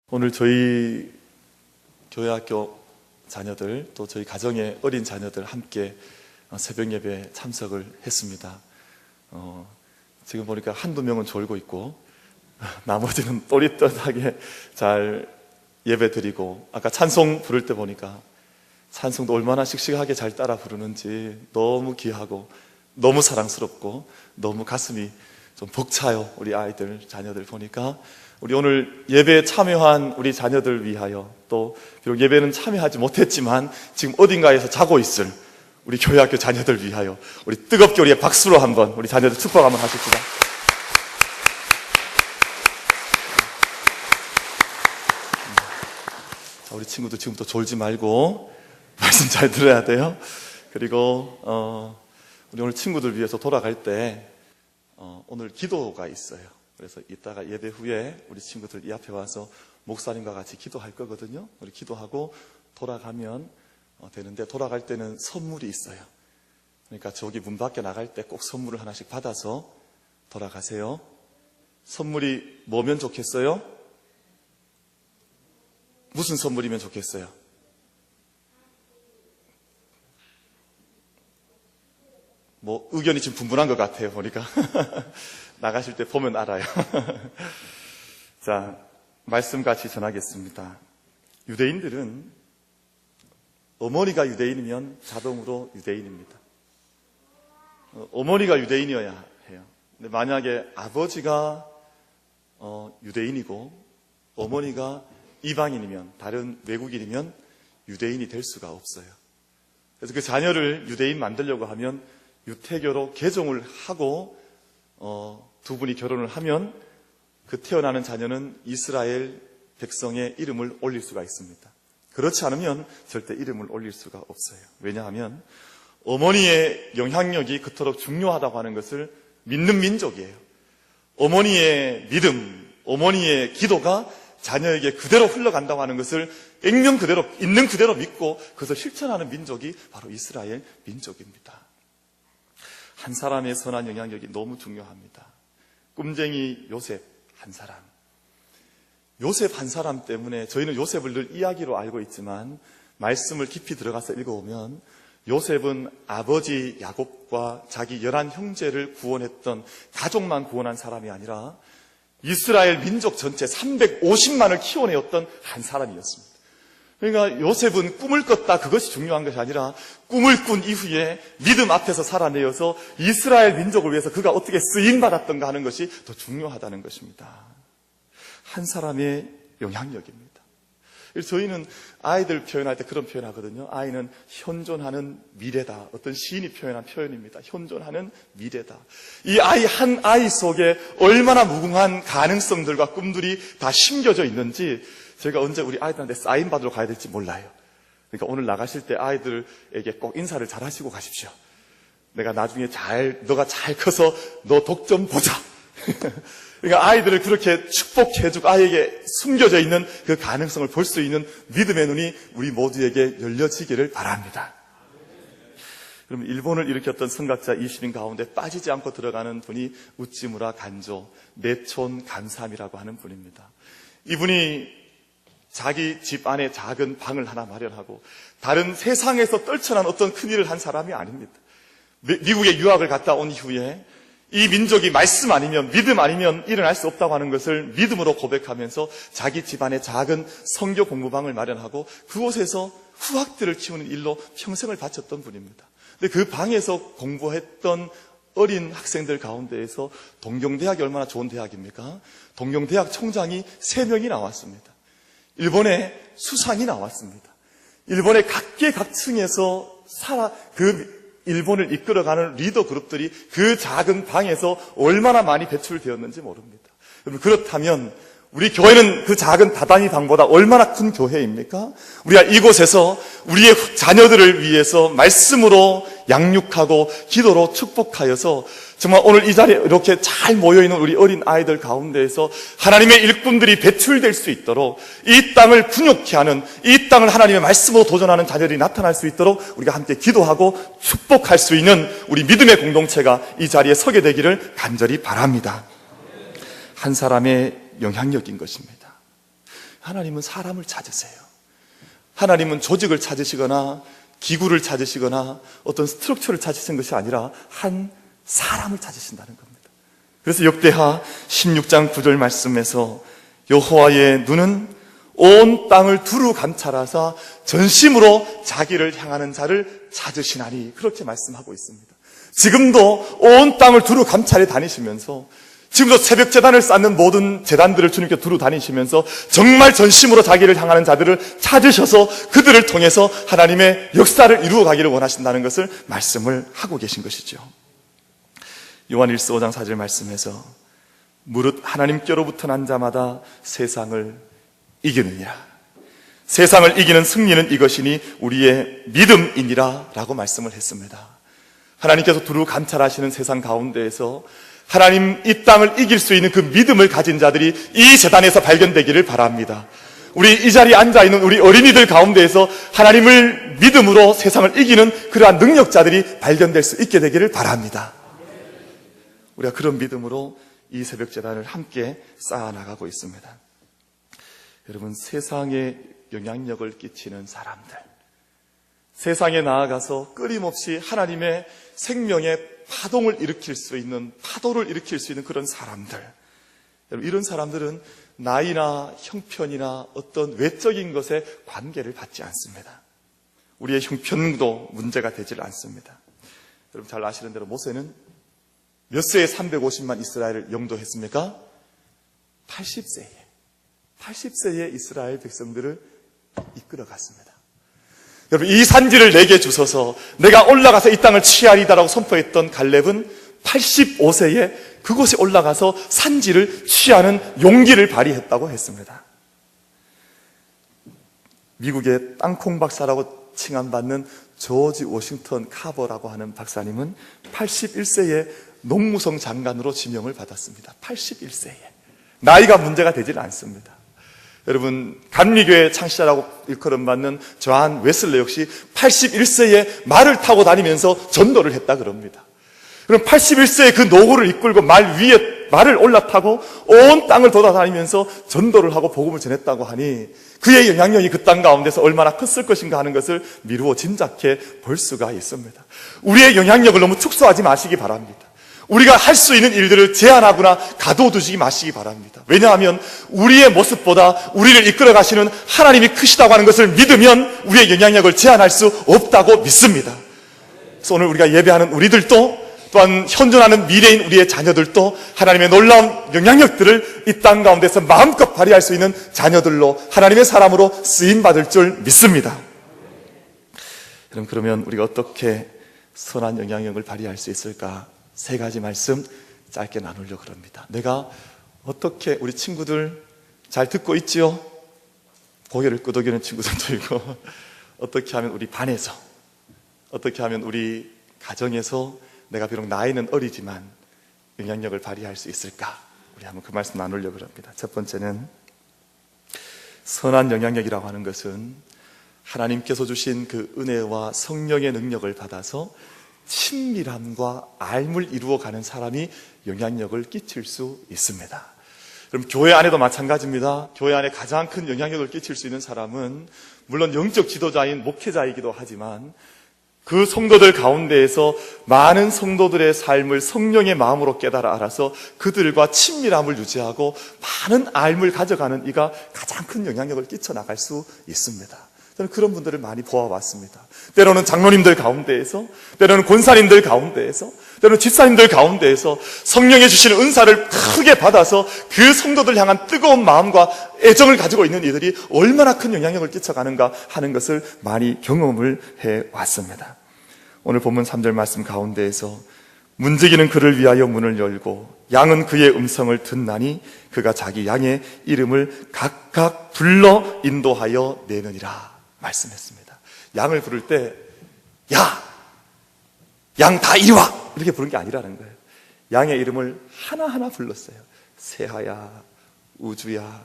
오늘 저희 교회학교 자녀들 또 저희 가정의 어린 자녀들 함께 새벽 예배에 참석을 했습니다. 지금 보니까 한두 명은 졸고 있고 나머지는 또릿또릿하게 잘 예배 드리고, 아까 찬송 부를 때 보니까 찬송도 얼마나 씩씩하게 잘 따라 부르는지 너무 귀하고 너무 사랑스럽고 너무 가슴이 좀 벅차요. 우리 아이들 자녀들 보니까 우리 오늘 예배에 참여한 우리 자녀들 위하여, 또 비록 예배는 참여하지 못했지만 지금 어딘가에서 자고 있을 우리 교회학교 자녀들 위하여 우리 뜨겁게 우리의 박수로 한번 우리 자녀들 축복 한번 하십시다. 자, 우리 친구들 지금부터 졸지 말고 말씀 잘 들어야 돼요. 그리고 우리 오늘 친구들 위해서 돌아갈 때 오늘 기도가 있어요. 그래서 이따가 예배 후에 우리 친구들 이 앞에 와서 목사님과 같이 기도할 거거든요. 우리 기도하고 돌아가면 되는데, 돌아갈 때는 선물이 있어요. 그러니까 저기 문 밖에 나갈 때 꼭 선물을 하나씩 받아서 돌아가세요. 선물이 뭐면 좋겠어요? 무슨 선물이면 좋겠어요? 뭐 의견이 지금 분분한 것 같아요, 보니까. 나가실 때 보면 알아요. 자, 말씀 같이 전하겠습니다. 유대인들은 어머니가 유대인이면 자동으로 유대인입니다. 어머니가 유대인이어야 해요. 근데 만약에 아버지가 유대인이고 어머니가 이방인이면, 다른 외국인이면 유대인이 될 수가 없어요. 그래서 그 자녀를 유대인 만들려고 하면 유태교로 개종을 하고 두 분이 결혼을 하면 그 태어나는 자녀는 이스라엘 백성의 이름을 올릴 수가 있습니다. 그렇지 않으면 절대 이름을 올릴 수가 없어요. 왜냐하면 어머니의 영향력이 그토록 중요하다고 하는 것을 믿는 민족이에요. 어머니의 믿음, 어머니의 기도가 자녀에게 그대로 흘러간다고 하는 것을 액면 그대로, 있는 그대로 믿고 그것을 실천하는 민족이 바로 이스라엘 민족입니다. 한 사람의 선한 영향력이 너무 중요합니다. 꿈쟁이 요셉 한 사람, 요셉 한 사람 때문에 저희는 요셉을 늘 이야기로 알고 있지만 말씀을 깊이 들어가서 읽어보면 요셉은 아버지 야곱과 자기 11 형제를 구원했던, 가족만 구원한 사람이 아니라 이스라엘 민족 전체 350만을 키워내었던 한 사람이었습니다. 그러니까 요셉은 꿈을 꿨다, 그것이 중요한 것이 아니라 꿈을 꾼 이후에 믿음 앞에서 살아내어서 이스라엘 민족을 위해서 그가 어떻게 쓰임받았던가 하는 것이 더 중요하다는 것입니다. 한 사람의 영향력입니다. 저희는 아이들 표현할 때 그런 표현하거든요. 아이는 현존하는 미래다. 어떤 시인이 표현한 표현입니다. 현존하는 미래다. 이 아이 한 아이 속에 얼마나 무궁한 가능성들과 꿈들이 다 심겨져 있는지 제가 언제 우리 아이들한테 사인 받으러 가야 될지 몰라요. 그러니까 오늘 나가실 때 아이들에게 꼭 인사를 잘 하시고 가십시오. 내가 나중에 너가 잘 커서 너 독점 보자. 그러니까 아이들을 그렇게 축복해주고 아이에게 숨겨져 있는 그 가능성을 볼 수 있는 믿음의 눈이 우리 모두에게 열려지기를 바랍니다. 그럼 일본을 일으켰던 선각자 20인 가운데 빠지지 않고 들어가는 분이 우찌무라 간조, 내촌 간삼이라고 하는 분입니다. 이분이 자기 집 안에 작은 방을 하나 마련하고 다른 세상에서 떨쳐난 어떤 큰일을 한 사람이 아닙니다. 미국에 유학을 갔다 온 이후에 이 민족이 말씀 아니면, 믿음 아니면 일어날 수 없다고 하는 것을 믿음으로 고백하면서 자기 집안에 작은 선교 공부방을 마련하고 그곳에서 후학들을 키우는 일로 평생을 바쳤던 분입니다. 근데 그 방에서 공부했던 어린 학생들 가운데에서 동경대학이 얼마나 좋은 대학입니까? 동경대학 총장이 3명이 나왔습니다. 일본의 수상이 나왔습니다. 일본의 각계각층에서 일본을 이끌어가는 리더 그룹들이 그 작은 방에서 얼마나 많이 배출되었는지 모릅니다. 여러분, 그렇다면 우리 교회는 그 작은 다단위 방보다 얼마나 큰 교회입니까? 우리가 이곳에서 우리의 자녀들을 위해서 말씀으로 양육하고 기도로 축복하여서 정말 오늘 이 자리에 이렇게 잘 모여있는 우리 어린 아이들 가운데에서 하나님의 일꾼들이 배출될 수 있도록, 이 땅을 분욕케 하는, 이 땅을 하나님의 말씀으로 도전하는 자녀들이 나타날 수 있도록 우리가 함께 기도하고 축복할 수 있는 우리 믿음의 공동체가 이 자리에 서게 되기를 간절히 바랍니다. 한 사람의 영향력인 것입니다. 하나님은 사람을 찾으세요. 하나님은 조직을 찾으시거나 기구를 찾으시거나 어떤 스트럭처를 찾으신 것이 아니라 한 사람을 찾으신다는 겁니다. 그래서 역대하 16장 9절 말씀에서 여호와의 눈은 온 땅을 두루 감찰하사 전심으로 자기를 향하는 자를 찾으시나니, 그렇게 말씀하고 있습니다. 지금도 온 땅을 두루 감찰해 다니시면서, 지금도 새벽 제단을 쌓는 모든 제단들을 주님께 두루 다니시면서 정말 전심으로 자기를 향하는 자들을 찾으셔서 그들을 통해서 하나님의 역사를 이루어 가기를 원하신다는 것을 말씀을 하고 계신 것이죠. 요한일서 5장 4절 말씀에서 무릇 하나님께로부터 난 자마다 세상을 이기느니라. 세상을 이기는 승리는 이것이니 우리의 믿음이니라 라고 말씀을 했습니다. 하나님께서 두루 감찰하시는 세상 가운데에서 하나님 이 땅을 이길 수 있는 그 믿음을 가진 자들이 이 재단에서 발견되기를 바랍니다. 우리 이 자리에 앉아있는 우리 어린이들 가운데에서 하나님을 믿음으로 세상을 이기는 그러한 능력자들이 발견될 수 있게 되기를 바랍니다. 우리가 그런 믿음으로 이 새벽 재단을 함께 쌓아나가고 있습니다. 여러분, 세상에 영향력을 끼치는 사람들, 세상에 나아가서 끊임없이 하나님의 생명의 파동을 일으킬 수 있는, 파도를 일으킬 수 있는 그런 사람들, 여러분, 이런 사람들은 나이나 형편이나 어떤 외적인 것에 관계를 받지 않습니다. 우리의 형편도 문제가 되질 않습니다. 여러분 잘 아시는 대로 모세는 몇 세에 350만 이스라엘을 영도했습니까? 80세에 이스라엘 백성들을 이끌어갔습니다. 여러분, 이 산지를 내게 주소서 내가 올라가서 이 땅을 취하리다라고 선포했던 갈렙은 85세에 그곳에 올라가서 산지를 취하는 용기를 발휘했다고 했습니다. 미국의 땅콩 박사라고 칭함받는 조지 워싱턴 카버라고 하는 박사님은 81세에 농무성 장관으로 지명을 받았습니다. 81세에. 나이가 문제가 되질 않습니다. 여러분, 감리교회 창시자라고 일컬음받는 조한 웨슬레 역시 81세에 말을 타고 다니면서 전도를 했다 그럽니다. 그럼 81세에 그 노고를 이끌고 말 위에 말을 올라타고 온 땅을 돌아다니면서 전도를 하고 복음을 전했다고 하니 그의 영향력이 그 땅 가운데서 얼마나 컸을 것인가 하는 것을 미루어 짐작해 볼 수가 있습니다. 우리의 영향력을 너무 축소하지 마시기 바랍니다. 우리가 할 수 있는 일들을 제한하거나 가둬두시기 마시기 바랍니다. 왜냐하면 우리의 모습보다 우리를 이끌어 가시는 하나님이 크시다고 하는 것을 믿으면 우리의 영향력을 제한할 수 없다고 믿습니다. 그래서 오늘 우리가 예배하는 우리들도 또한 현존하는 미래인 우리의 자녀들도 하나님의 놀라운 영향력들을 이 땅 가운데서 마음껏 발휘할 수 있는 자녀들로 하나님의 사람으로 쓰임받을 줄 믿습니다. 여러분, 그러면 우리가 어떻게 선한 영향력을 발휘할 수 있을까? 세 가지 말씀 짧게 나누려고 합니다. 내가 어떻게, 우리 친구들 잘 듣고 있지요? 고개를 끄덕이는 친구들도 있고, 어떻게 하면 우리 반에서, 어떻게 하면 우리 가정에서 내가 비록 나이는 어리지만 영향력을 발휘할 수 있을까? 우리 한번 그 말씀 나누려고 합니다. 첫 번째는 선한 영향력이라고 하는 것은 하나님께서 주신 그 은혜와 성령의 능력을 받아서 친밀함과 알물 이루어가는 사람이 영향력을 끼칠 수 있습니다. 그럼 교회 안에도 마찬가지입니다. 교회 안에 가장 큰 영향력을 끼칠 수 있는 사람은 물론 영적 지도자인 목회자이기도 하지만 그 성도들 가운데에서 많은 성도들의 삶을 성령의 마음으로 깨달아 알아서 그들과 친밀함을 유지하고 많은 알물 가져가는 이가 가장 큰 영향력을 끼쳐나갈 수 있습니다. 저는 그런 분들을 많이 보아왔습니다. 때로는 장로님들 가운데에서, 때로는 권사님들 가운데에서, 때로는 집사님들 가운데에서 성령의 주시는 은사를 크게 받아서 그 성도들 향한 뜨거운 마음과 애정을 가지고 있는 이들이 얼마나 큰 영향력을 끼쳐가는가 하는 것을 많이 경험을 해왔습니다. 오늘 본문 3절 말씀 가운데에서 문지기는 그를 위하여 문을 열고 양은 그의 음성을 듣나니 그가 자기 양의 이름을 각각 불러 인도하여 내느니라 말씀했습니다. 양을 부를 때 야! 양 다 이리 와! 이렇게 부른 게 아니라는 거예요. 양의 이름을 하나하나 불렀어요. 세하야, 우주야,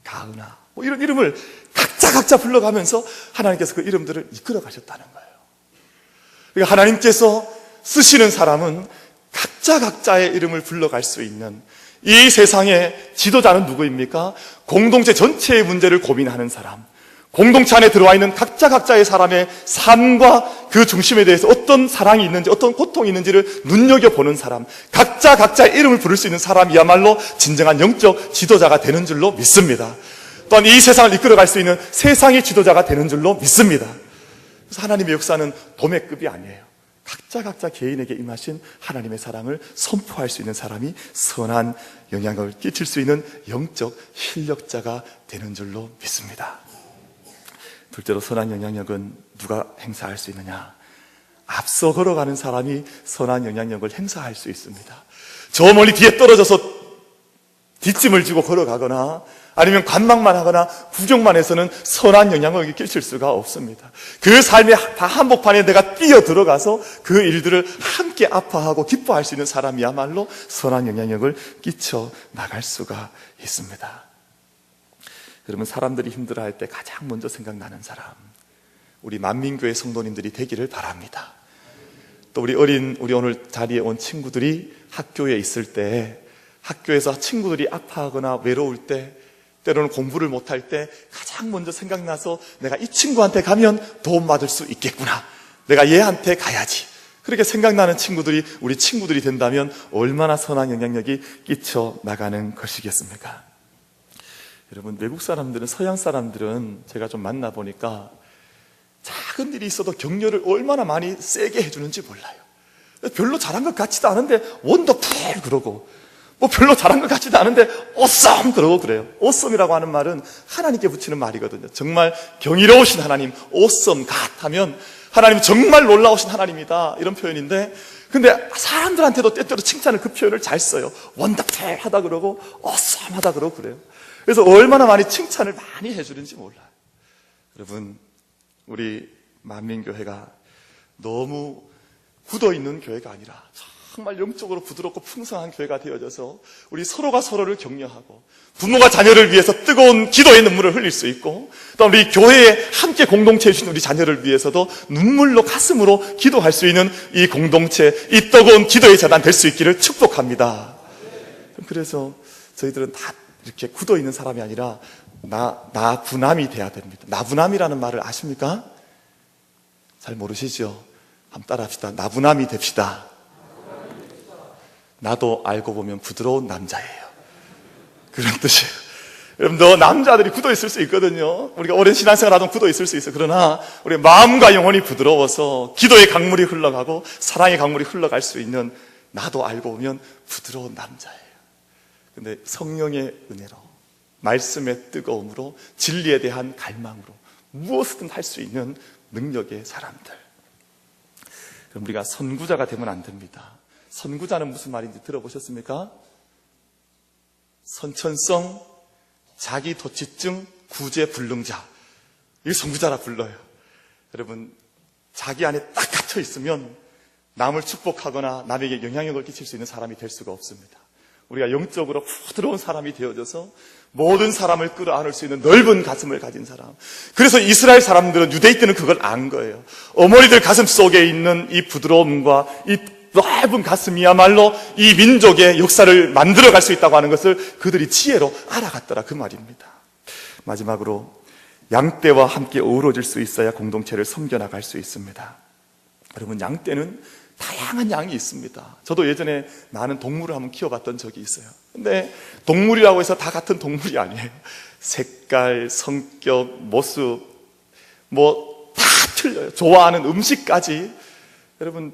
가은아, 뭐 이런 이름을 각자 불러가면서 하나님께서 그 이름들을 이끌어 가셨다는 거예요. 그러니까 하나님께서 쓰시는 사람은 각자의 이름을 불러갈 수 있는 이 세상의 지도자는 누구입니까? 공동체 전체의 문제를 고민하는 사람, 공동체 안에 들어와 있는 각자의 사람의 삶과 그 중심에 대해서 어떤 사랑이 있는지, 어떤 고통이 있는지를 눈여겨보는 사람, 각자의 이름을 부를 수 있는 사람이야말로 진정한 영적 지도자가 되는 줄로 믿습니다. 또한 이 세상을 이끌어갈 수 있는 세상의 지도자가 되는 줄로 믿습니다. 그래서 하나님의 역사는 도매급이 아니에요. 각자 개인에게 임하신 하나님의 사랑을 선포할 수 있는 사람이 선한 영향을 끼칠 수 있는 영적 실력자가 되는 줄로 믿습니다. 둘째로 선한 영향력은 누가 행사할 수 있느냐? 앞서 걸어가는 사람이 선한 영향력을 행사할 수 있습니다. 저 멀리 뒤에 떨어져서 뒷짐을 지고 걸어가거나 아니면 관망만 하거나 구경만 해서는 선한 영향력을 끼칠 수가 없습니다. 그 삶의 다 한복판에 내가 뛰어 들어가서 그 일들을 함께 아파하고 기뻐할 수 있는 사람이야말로 선한 영향력을 끼쳐 나갈 수가 있습니다. 그러면 사람들이 힘들어할 때 가장 먼저 생각나는 사람, 우리 만민교회 성도님들이 되기를 바랍니다. 또 우리 오늘 자리에 온 친구들이 학교에 있을 때, 학교에서 친구들이 아파하거나 외로울 때, 때로는 공부를 못할 때 가장 먼저 생각나서 내가 이 친구한테 가면 도움받을 수 있겠구나, 내가 얘한테 가야지, 그렇게 생각나는 친구들이 우리 친구들이 된다면 얼마나 선한 영향력이 끼쳐 나가는 것이겠습니까? 여러분, 외국 사람들은, 서양 사람들은 제가 좀 만나보니까 작은 일이 있어도 격려를 얼마나 많이 세게 해주는지 몰라요. 별로 잘한 것 같지도 않은데 원더풀 그러고, 뭐 별로 잘한 것 같지도 않은데 awesome 그러고 그래요. awesome이라고 하는 말은 하나님께 붙이는 말이거든요. 정말 경이로우신 하나님, awesome God 하면 하나님 정말 놀라우신 하나님이다, 이런 표현인데, 근데 사람들한테도 때때로 칭찬을, 그 표현을 잘 써요. wonderful 하다 그러고 awesome 하다 그러고 그래요. 그래서 얼마나 많이 칭찬을 많이 해주는지 몰라요. 여러분, 우리 만민교회가 너무 굳어있는 교회가 아니라 정말 영적으로 부드럽고 풍성한 교회가 되어져서 우리 서로가 서로를 격려하고, 부모가 자녀를 위해서 뜨거운 기도의 눈물을 흘릴 수 있고, 또 우리 교회에 함께 공동체해 주신 우리 자녀를 위해서도 눈물로, 가슴으로 기도할 수 있는 이 공동체, 이 뜨거운 기도의 재단 될 수 있기를 축복합니다. 그래서 저희들은 다 이렇게 굳어있는 사람이 아니라 나부남이 돼야 됩니다. 나부남이라는 말을 아십니까? 잘 모르시죠? 한번 따라 합시다. 나부남이 됩시다. 나도 알고 보면 부드러운 남자예요, 그런 뜻이에요. 여러분, 남자들이 굳어있을 수 있거든요. 우리가 오랜 신앙생활 하던 굳어있을 수 있어요. 그러나 우리 마음과 영혼이 부드러워서 기도의 강물이 흘러가고 사랑의 강물이 흘러갈 수 있는, 나도 알고 보면 부드러운 남자예요. 근데 성령의 은혜로, 말씀의 뜨거움으로, 진리에 대한 갈망으로 무엇이든 할 수 있는 능력의 사람들. 그럼 우리가 선구자가 되면 안 됩니다. 선구자는 무슨 말인지 들어보셨습니까? 선천성, 자기도취증, 구제불능자, 이게 선구자라 불러요. 여러분, 자기 안에 딱 갇혀 있으면 남을 축복하거나 남에게 영향력을 끼칠 수 있는 사람이 될 수가 없습니다. 우리가 영적으로 부드러운 사람이 되어져서 모든 사람을 끌어안을 수 있는 넓은 가슴을 가진 사람. 그래서 이스라엘 사람들은, 유대인들은 그걸 안 거예요. 어머니들 가슴 속에 있는 이 부드러움과 이 넓은 가슴이야말로 이 민족의 역사를 만들어갈 수 있다고 하는 것을 그들이 지혜로 알아갔더라, 그 말입니다. 마지막으로, 양떼와 함께 어우러질 수 있어야 공동체를 섬겨나갈 수 있습니다. 여러분, 양떼는 다양한 양이 있습니다. 저도 예전에 많은 동물을 한번 키워봤던 적이 있어요. 근데 동물이라고 해서 다 같은 동물이 아니에요. 색깔, 성격, 모습, 다 틀려요. 좋아하는 음식까지. 여러분,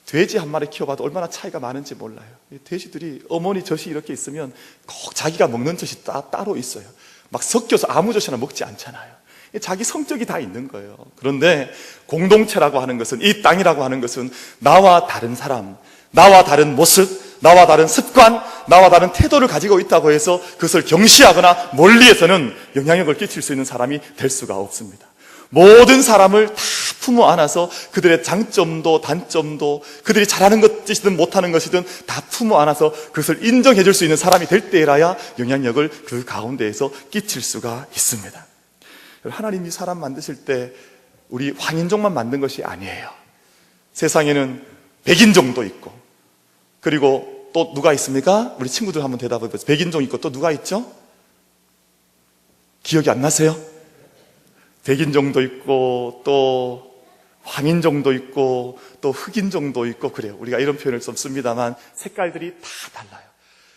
돼지 한 마리 키워봐도 얼마나 차이가 많은지 몰라요. 돼지들이 어머니 젖이 이렇게 있으면 꼭 자기가 먹는 젖이 따로 있어요. 막 섞여서 아무 젖이나 먹지 않잖아요. 자기 성격이 다 있는 거예요. 그런데 공동체라고 하는 것은, 이 땅이라고 하는 것은 나와 다른 사람, 나와 다른 모습, 나와 다른 습관, 나와 다른 태도를 가지고 있다고 해서 그것을 경시하거나 멀리에서는 영향력을 끼칠 수 있는 사람이 될 수가 없습니다. 모든 사람을 다 품어 안아서 그들의 장점도 단점도, 그들이 잘하는 것이든 못하는 것이든 다 품어 안아서 그것을 인정해 줄 수 있는 사람이 될 때라야 영향력을 그 가운데에서 끼칠 수가 있습니다. 하나님이 사람 만드실 때 우리 황인종만 만든 것이 아니에요. 세상에는 백인종도 있고, 그리고 또 누가 있습니까? 우리 친구들 한번 대답해 보세요. 백인종 있고 또 누가 있죠? 기억이 안 나세요? 백인종도 있고 또 황인종도 있고 또 흑인종도 있고 그래요. 우리가 이런 표현을 좀 씁니다만 색깔들이 다 달라요.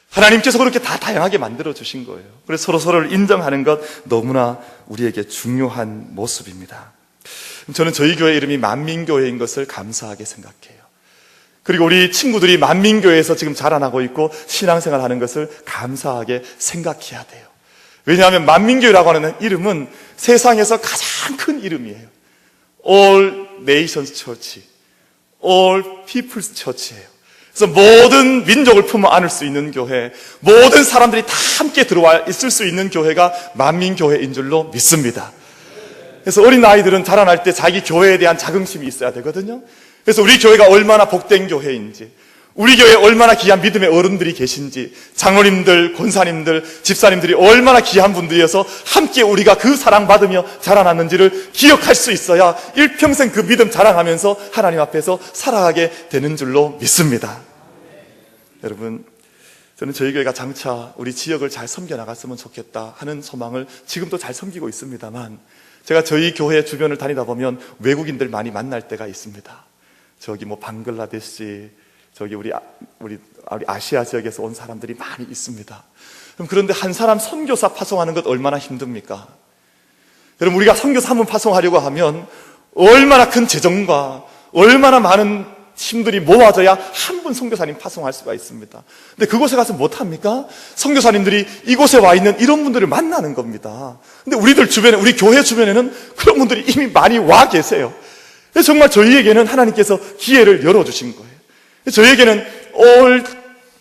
하나님께서 그렇게 다 다양하게 만들어 주신 거예요. 그래서 서로를 인정하는 것 너무나 우리에게 중요한 모습입니다. 저는 저희 교회 이름이 만민교회인 것을 감사하게 생각해요. 그리고 우리 친구들이 만민교회에서 지금 자라나고 있고 신앙생활하는 것을 감사하게 생각해야 돼요. 왜냐하면 만민교회라고 하는 이름은 세상에서 가장 큰 이름이에요. All Nations Church, All People's Church예요. 그래서 모든 민족을 품어 안을 수 있는 교회, 모든 사람들이 다 함께 들어와 있을 수 있는 교회가 만민교회인 줄로 믿습니다. 그래서 어린아이들은 자라날 때 자기 교회에 대한 자긍심이 있어야 되거든요. 그래서 우리 교회가 얼마나 복된 교회인지, 우리 교회에 얼마나 귀한 믿음의 어른들이 계신지, 장로님들, 권사님들, 집사님들이 얼마나 귀한 분들이어서 함께 우리가 그 사랑받으며 자라났는지를 기억할 수 있어야 일평생 그 믿음 자랑하면서 하나님 앞에서 살아가게 되는 줄로 믿습니다. 여러분, 저는 저희 교회가 장차 우리 지역을 잘 섬겨나갔으면 좋겠다 하는 소망을 지금도 잘 섬기고 있습니다만, 제가 저희 교회 주변을 다니다 보면 외국인들 많이 만날 때가 있습니다. 저기 방글라데시, 저기 우리 아시아 지역에서 온 사람들이 많이 있습니다. 그런데 한 사람 선교사 파송하는 것 얼마나 힘듭니까? 여러분, 우리가 선교사 한 분 파송하려고 하면 얼마나 큰 재정과 얼마나 많은 힘들이 모아져야 한 분 선교사님 파송할 수가 있습니다. 근데 그곳에 가서 못합니까? 선교사님들이 이곳에 와 있는 이런 분들을 만나는 겁니다. 근데 우리들 주변에, 우리 교회 주변에는 그런 분들이 이미 많이 와 계세요. 정말 저희에게는 하나님께서 기회를 열어주신 거예요. 저희에게는 All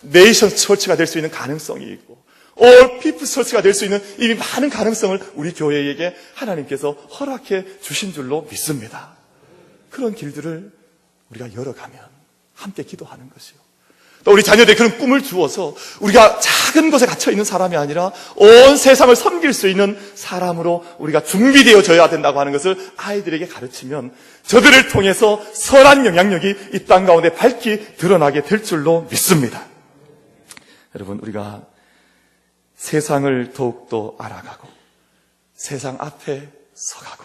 Nations Church가 될 수 있는 가능성이 있고 All People's Church가 될 수 있는 이미 많은 가능성을 우리 교회에게 하나님께서 허락해 주신 줄로 믿습니다. 그런 길들을 우리가 열어가면 함께 기도하는 것이요, 또 우리 자녀들에게 그런 꿈을 주어서 우리가 작은 곳에 갇혀있는 사람이 아니라 온 세상을 섬길 수 있는 사람으로 우리가 준비되어져야 된다고 하는 것을 아이들에게 가르치면 저들을 통해서 선한 영향력이 이 땅 가운데 밝히 드러나게 될 줄로 믿습니다. 여러분, 우리가 세상을 더욱더 알아가고 세상 앞에 서가고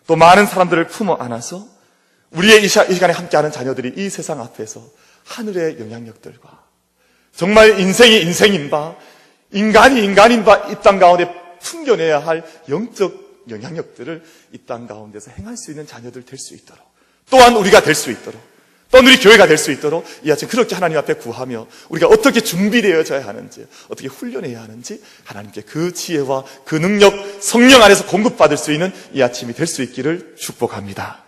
또 많은 사람들을 품어 안아서 우리의 이 시간에 함께하는 자녀들이 이 세상 앞에서 하늘의 영향력들과 정말 인생이 인생인 바, 인간이 인간인 바 이 땅 가운데 풍겨내야 할 영적 영향력들을 이 땅 가운데서 행할 수 있는 자녀들 될 수 있도록, 또한 우리가 될 수 있도록, 또한 우리 교회가 될 수 있도록 이 아침 그렇게 하나님 앞에 구하며 우리가 어떻게 준비되어져야 하는지, 어떻게 훈련해야 하는지 하나님께 그 지혜와 그 능력, 성령 안에서 공급받을 수 있는 이 아침이 될 수 있기를 축복합니다.